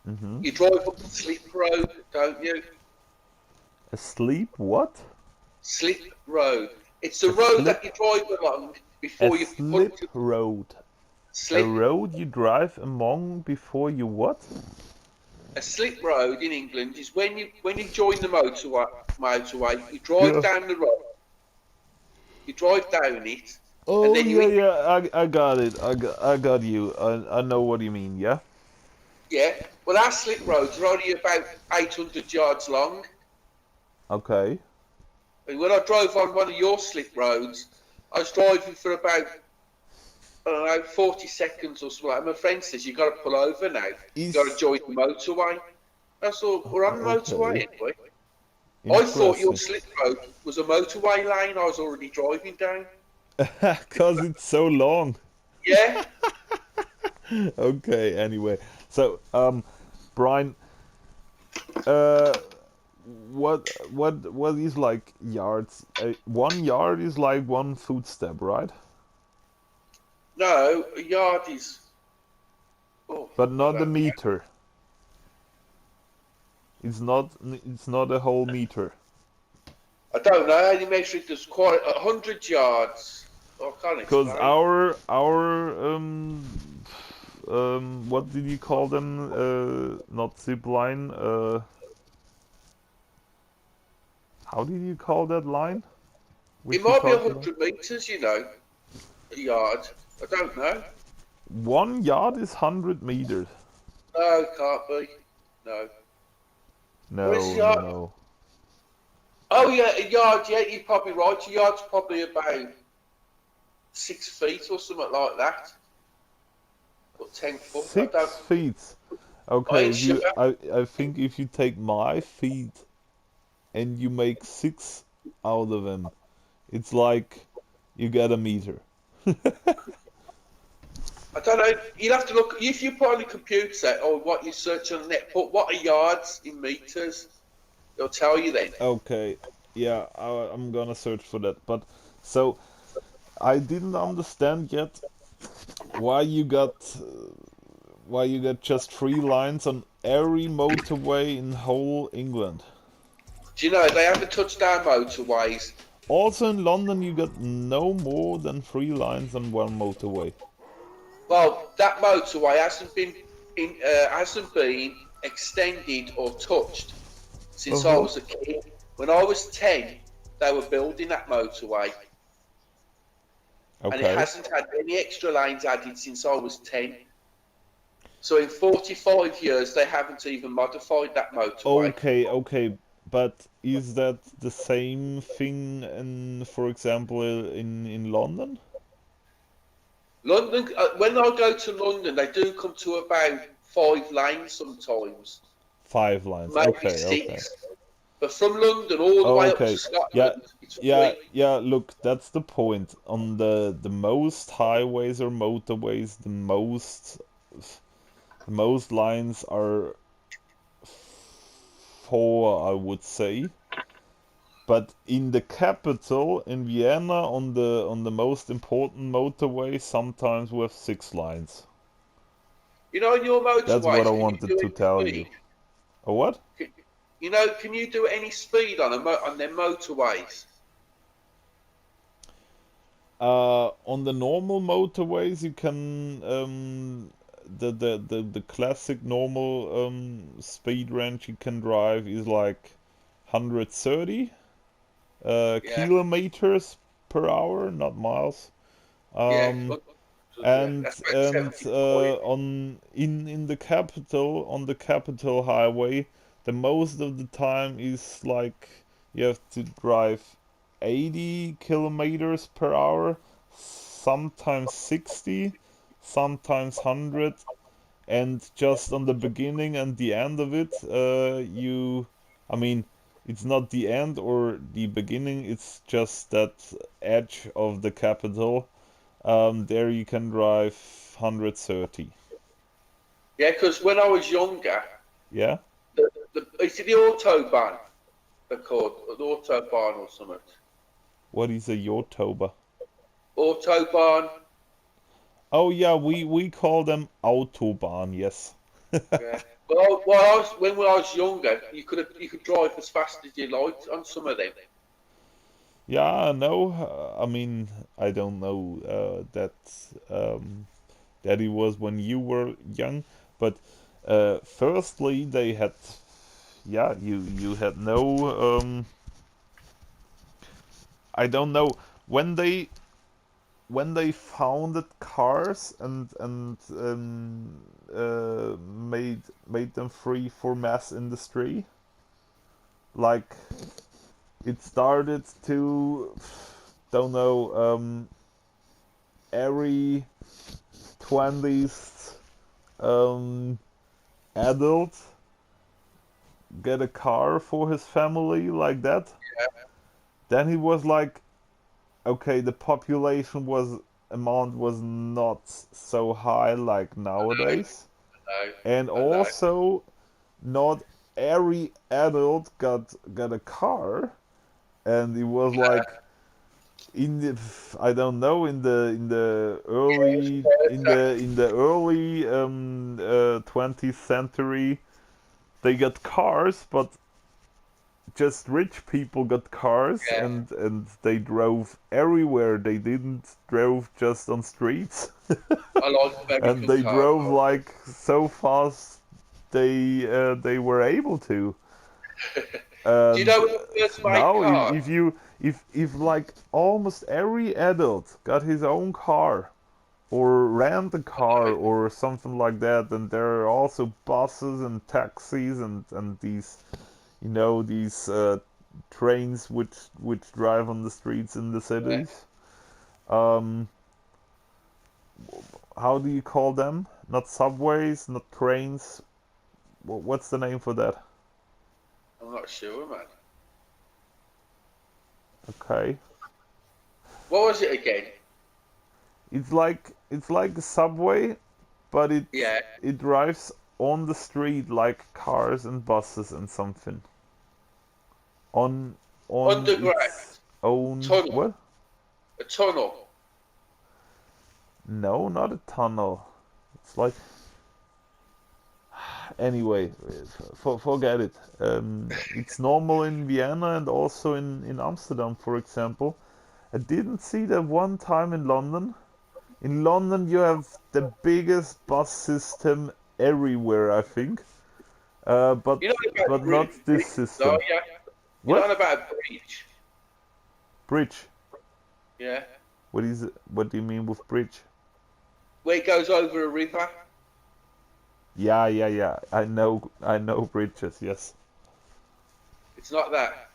Mm-hmm. You drive up a slip road, don't you? A sleep what? Slip road. It's the A road slip that you drive along a before you put slip road. A slip. road you drive among before you what? A slip road in England is when you join the motorway, you drive Yeah. down the road, you drive down it, and Oh then you yeah, hit. yeah. I got it. I got you. I know what you mean. Yeah. Yeah. Well, our slip roads are only about 800 yards long, Okay. and when I drove on one of your slip roads, I was driving for about, I don't know, 40 seconds or something. And my friend says, you got to pull over now. You got to Is join the motorway. I thought, we're on the okay. motorway anyway. I thought your Interesting. slip road was a motorway lane I was already driving down. Cause it's so long. Yeah, Okay. Anyway, so Brian, uh, what is like yards? 1 yard is like one footstep, right? no, a yard is, oh, But I not the don't know. meter. It's not. It's not a whole meter. I don't know, I only measured it as quite 100 yards. I can't Cause explain. our what did you call them? Not zip line. How did you call that line? It Which we might be talked about. 100 metres, a yard. I don't know. 1 yard is 100 meters. No, it can't be. No. What is a No, no, yard? no. Oh, yeah, a yard, yeah, you're probably right. A yard's probably about 6 feet or something like that. Or 10 foot. I don't. 6 feet. I Okay, ain't if sure. you, I think if you take my feet and you make six out of them, it's like you get a meter. I don't know. You'll have to look. If you put on the computer or what you search on the net, put what are yards in meters. It'll tell you then. Okay, yeah, I'm gonna search for that. But so I didn't understand yet why you got just 3 lines on every motorway in whole England. Do you know they haven't touched our motorways? Also in London, you got no more than 3 lines on one motorway. Well, that motorway hasn't been extended or touched Uh since I huh. was a kid. When I was 10, they were building that motorway, and it Okay. hasn't had any extra lanes added since I was 10. So in 45 years, they haven't even modified that motorway. Okay, okay, but is that the same thing in, for example, in London? London, when I go to London, they do come to about 5 lanes sometimes, 5 lines. maybe Okay, okay. 6. But from London all the way up to Okay. Yeah, Scotland, it's yeah, 3. yeah, look, that's the point. On the most highways or motorways, the most lines are 4, I would say. But in the capital, in Vienna, on the most important motorway, sometimes we have 6 lines. On your That's what I motorways, can you wanted do to any tell you. speed? A what? Can, can you do any speed on their motorways? On the normal motorways, you can the classic normal speed range you can drive is like 130 Yeah, kilometers per hour, not miles. yeah, Um, yeah. and That's about 75. in the capital on the capital highway, the most of the time is like you have to drive 80 kilometers per hour, sometimes 60, sometimes 100, and just on the beginning and the end of it, I mean, it's not the end or the beginning, it's just that edge of the capital. There you can drive 130. Yeah, because when I was younger, Yeah? it's the autobahn. They're called the autobahn or something. What is a Yotoba? Autobahn. Oh yeah, we call them Autobahn, yes. Yeah. When I was younger, you could drive as fast as you liked on some of them. Yeah, no, I mean, I don't know that it was when you were young, but firstly they had, yeah, you had no, I don't know when they founded cars and made them free for mass industry, like it started to, don't know, every 20th adult get a car for his family like that. Then he was like, okay, the population was amount was not so high like nowadays, and I know. also not every adult got a car, and it was like in the, I don't know, in the early 20th century they got cars, but just rich people got cars, Yeah, and they drove everywhere. They didn't drove just on streets, I like and American they cars. drove like so fast they were able to. Do you And know when the first made now cars? if like almost every adult got his own car or rent a car or something like that, and there are also buses and taxis and these, these trains which drive on the streets in the Yeah, cities. Um, how do you call them? Not subways, not trains. What's the name for that? I'm not sure, man. Okay, What was it again? it's like a subway, but Yeah, it drives on the street like cars and buses and something on underground its own tunnel, what? a tunnel. No, not a tunnel. It's like, anyway, forget it. It's normal in Vienna and also in Amsterdam, for example. I didn't see that one time in London. In London, you have the biggest bus system everywhere, I think. But You're not about not this bridge, are system. you? You're What? not about a bridge. Bridge? Yeah, What is it? What do you mean with bridge? where it goes over a river. Yeah, yeah, yeah. I know bridges. Yes. It's not that.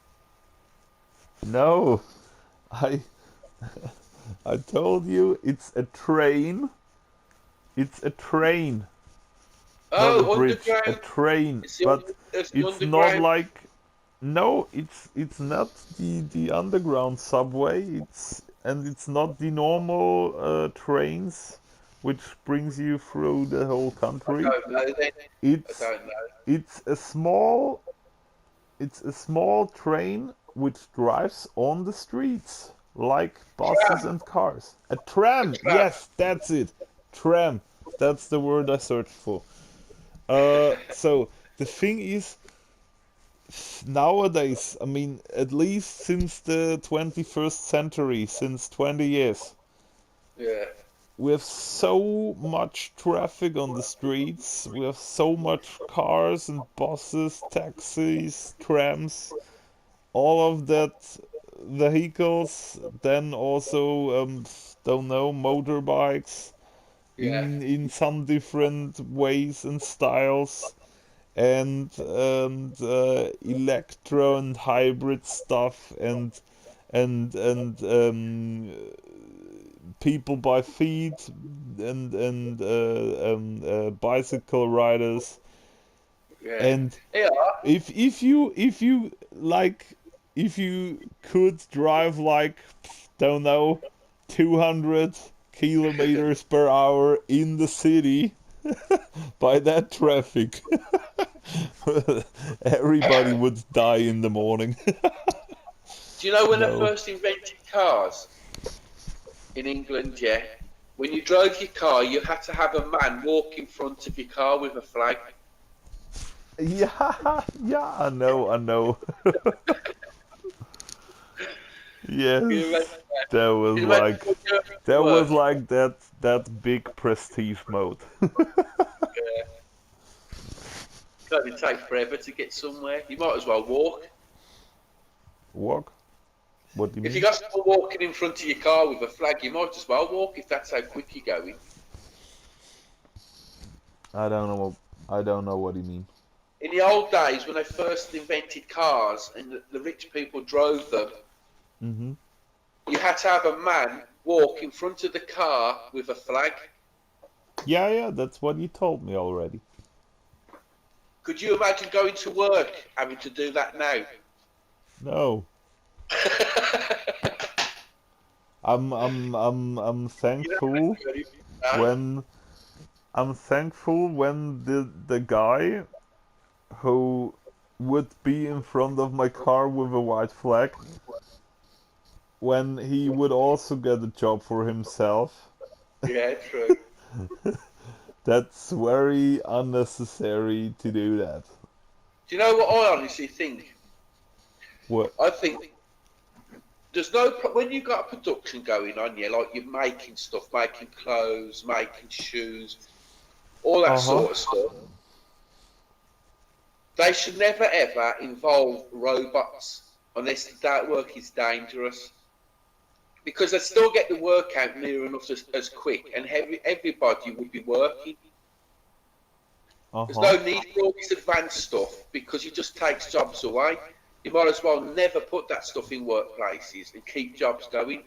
No, I I told you it's a train. It's a train, not a Oh, bridge. A underground. train, but It's the it's not underground. like, no, it's not the underground subway. It's not the normal trains which brings you through the whole I country. don't know then. I It's don't know. it's a small it's a small train which drives on the streets like buses Tram. and cars. A A tram. tram. Yes, that's it. Tram. That's the word I searched for. So the thing is, nowadays, I mean, at least since the 21st century, since 20 years, Yeah. we have so much traffic on the streets. We have so much cars and buses, taxis, trams, all of that vehicles. Then also, don't know, motorbikes Yeah. in some different ways and styles, and electro and hybrid stuff, and people by feet, and bicycle riders. Yeah. And Yeah. if you like, if you could drive like, don't know, 200 kilometers per hour in the city by that traffic, everybody would die in the morning. Do you know when they No. first invented cars in England? Yeah. When you drove your car, you had to have a man walk in front of your car with a flag. Yeah, yeah, I know. Yes, Can you imagine that? that was Can you imagine like what you're at that was work? like that big prestige mode. Yeah. Can't take forever to get somewhere. You might as well walk. Walk? What do you If you mean? got someone walking in front of your car with a flag, you might as well walk if that's how quick you're going. I don't know. I don't know what you mean. In the old days, when they first invented cars and the rich people drove them, Mhm. you had to have a man walk in front of the car with a flag. Yeah, yeah, that's what you told me already. Could you imagine going to work having to do that now? No, I'm You know, thankful no? when the guy who would be in front of my car with a white flag when he would also get a job for himself. Yeah, true. That's very unnecessary to do that. Do you know what I honestly think? What? I think there's no when you've got a production going on, yeah, like you're making stuff, making clothes, making shoes, all that Uh-huh. sort of stuff. They should never ever involve robots unless that work is dangerous. Because they still get the work out near enough as quick, and everybody would be working. There's Uh-huh. no need for all this advanced stuff because it just takes jobs away. You might as well never put that stuff in workplaces and keep jobs going.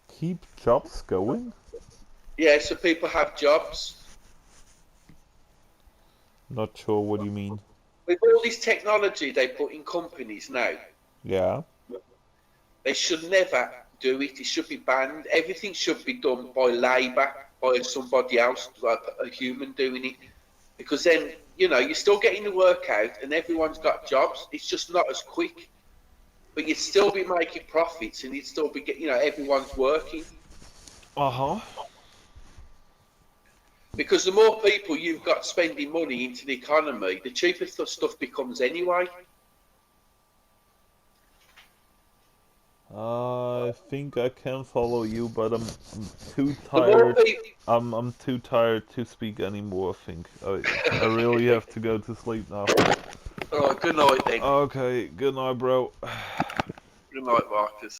Keep jobs going? Yeah, so people have jobs. Not sure what you mean. With all this technology they put in companies now, Yeah. they should never do it. It should be banned. Everything should be done by labour, by somebody else, like a human doing it. Because then, you're still getting the work out and everyone's got jobs. It's just not as quick. But you'd still be making profits and you'd still be getting, everyone's working. Uh-huh. Because the more people you've got spending money into the economy, the cheaper stuff becomes anyway. I think I can follow you, but I'm too The more tired. people, I'm too tired to speak anymore, I think. I really have to go to sleep now. all right, good night then. Okay, good night, bro. Good night, Marcus.